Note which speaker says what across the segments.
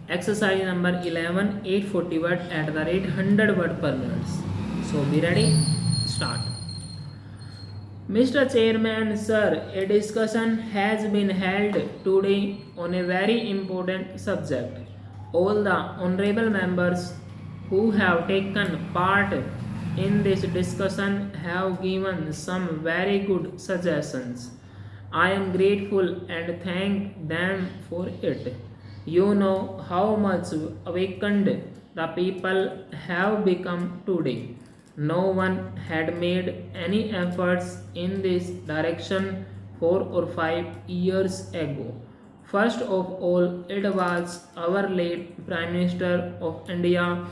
Speaker 1: Exercise number 11, 840 word at the rate 100 word per minute. So be ready, start. Mr. Chairman, sir, a discussion has been held today on a very important subject. All the honorable members who have taken part in this discussion have given some very good suggestions. I am grateful and thank them for it. You know how much awakened the people have become today. No one had made any efforts in this direction 4 or 5 years ago. First of all, it was our late Prime Minister of India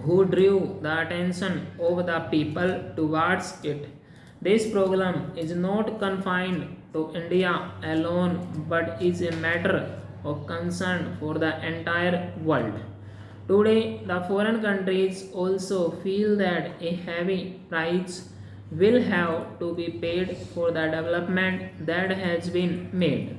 Speaker 1: who drew the attention of the people towards it. This problem is not confined to India alone but is a matter of concern for the entire world. Today, the foreign countries also feel that a heavy price will have to be paid for the development that has been made.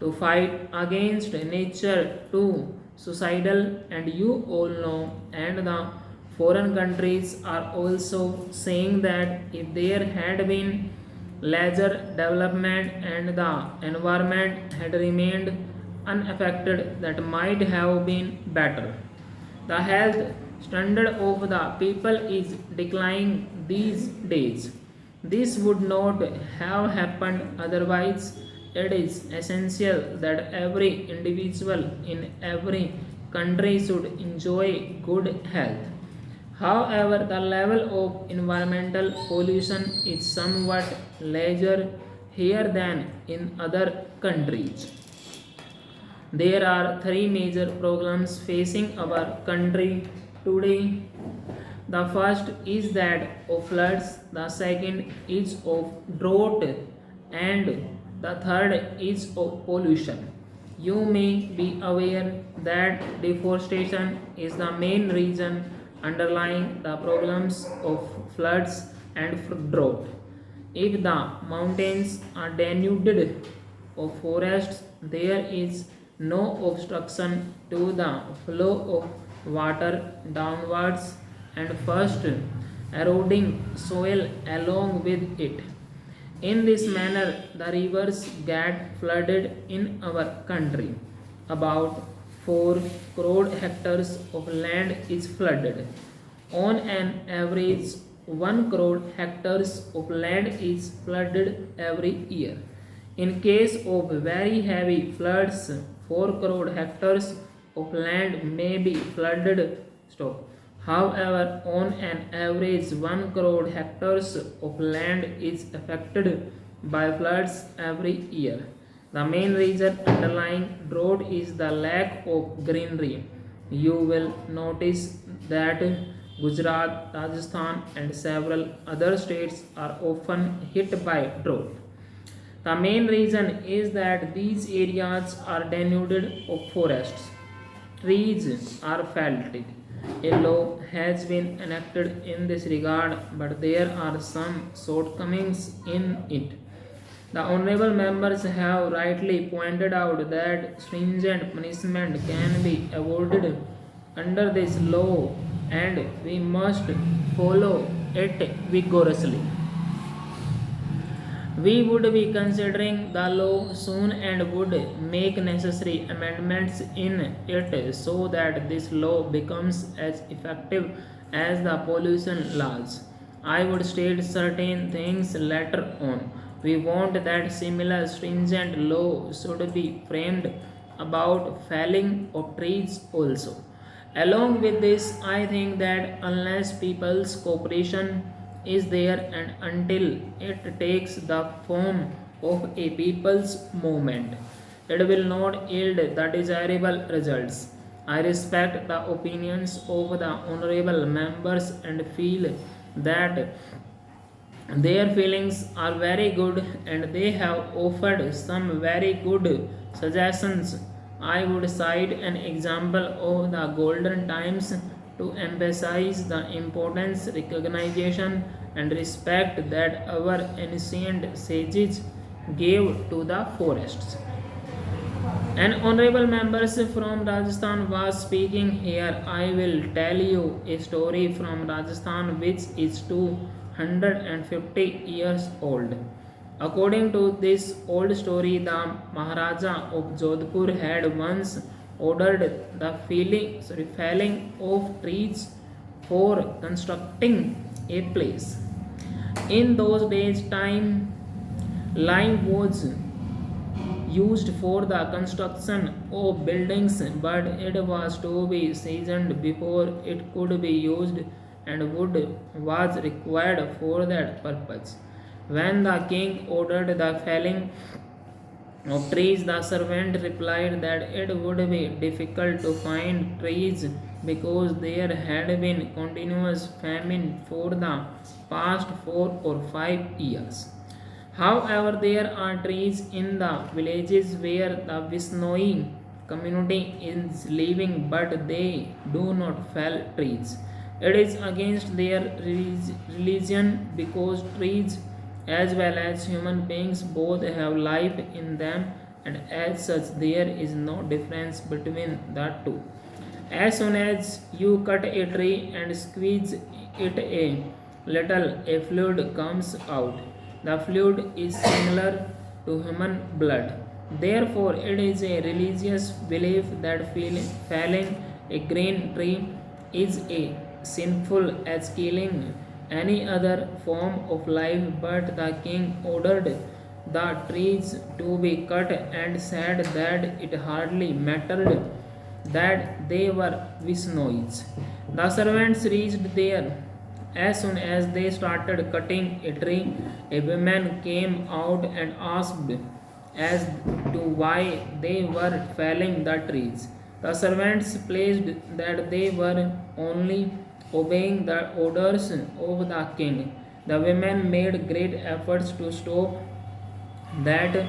Speaker 1: To fight against nature too suicidal, and you all know, and the foreign countries are also saying that if there had been leisure development and the environment had remained unaffected, that might have been better. The health standard of the people is declining these days. This would not have happened otherwise. It is essential that every individual in every country should enjoy good health. However, the level of environmental pollution is somewhat larger here than in other countries. There are three major problems facing our country today. The first is that of floods, the second is of drought, and the third is of pollution. You may be aware that deforestation is the main reason underlying the problems of floods and drought. If the mountains are denuded of forests, there is no obstruction to the flow of water downwards and first eroding soil along with it. In this manner, the rivers get flooded in our country. About 4 crore hectares of land is flooded. On an average, 1 crore hectares of land is flooded every year. In case of very heavy floods, 4 crore hectares of land may be flooded. Stop. However, on an average, 1 crore hectares of land is affected by floods every year. The main reason underlying drought is the lack of greenery. You will notice that Gujarat, Rajasthan, and several other states are often hit by drought. The main reason is that these areas are denuded of forests. Trees are felled. A law has been enacted in this regard, but there are some shortcomings in it. The honorable members have rightly pointed out that stringent punishment can be avoided under this law, and we must follow it vigorously. We would be considering the law soon and would make necessary amendments in it so that this law becomes as effective as the pollution laws. I would state certain things later on. We want that similar stringent law should be framed about felling of trees also. Along with this, I think that unless people's cooperation is there and until it takes the form of a people's movement, it will not yield the desirable results. I respect the opinions of the honorable members and feel that their feelings are very good and they have offered some very good suggestions. I would cite an example of the golden times to emphasize the importance, recognition, and respect that our ancient sages gave to the forests. And honorable members from Rajasthan was speaking here. I will tell you a story from Rajasthan which is 250 years old. According to this old story, the Maharaja of Jodhpur had once ordered the felling of trees for constructing a place. In those days, lime was used for the construction of buildings, but it was to be seasoned before it could be used, and wood was required for that purpose. When the king ordered the felling of trees, the servant replied that it would be difficult to find trees because there had been continuous famine for the past 4 or 5 years. However, there are trees in the villages where the Visnoi community is living, but they do not fell trees. It is against their religion because trees, as well as human beings, both have life in them, and as such, there is no difference between the two. As soon as you cut a tree and squeeze it a little, a fluid comes out. The fluid is similar to human blood. Therefore, it is a religious belief that felling a green tree is a sinful as killing any other form of life. But the king ordered the trees to be cut and said that it hardly mattered that they were Visnois. The servants reached there. As soon as they started cutting a tree, a woman came out and asked as to why they were felling the trees. The servants placed that they were only obeying the orders of the king. The women made great efforts to stop that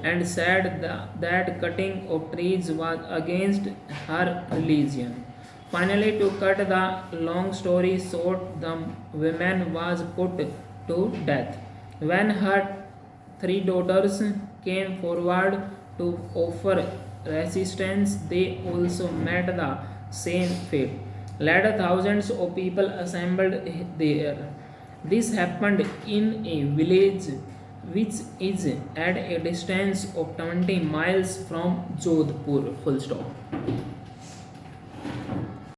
Speaker 1: and said that cutting of trees was against her religion. Finally, to cut the long story short, the woman was put to death. When her three daughters came forward to offer resistance, they also met the same fate. Later, thousands of people assembled there. This happened in a village which is at a distance of 20 miles from Jodhpur. Full stop.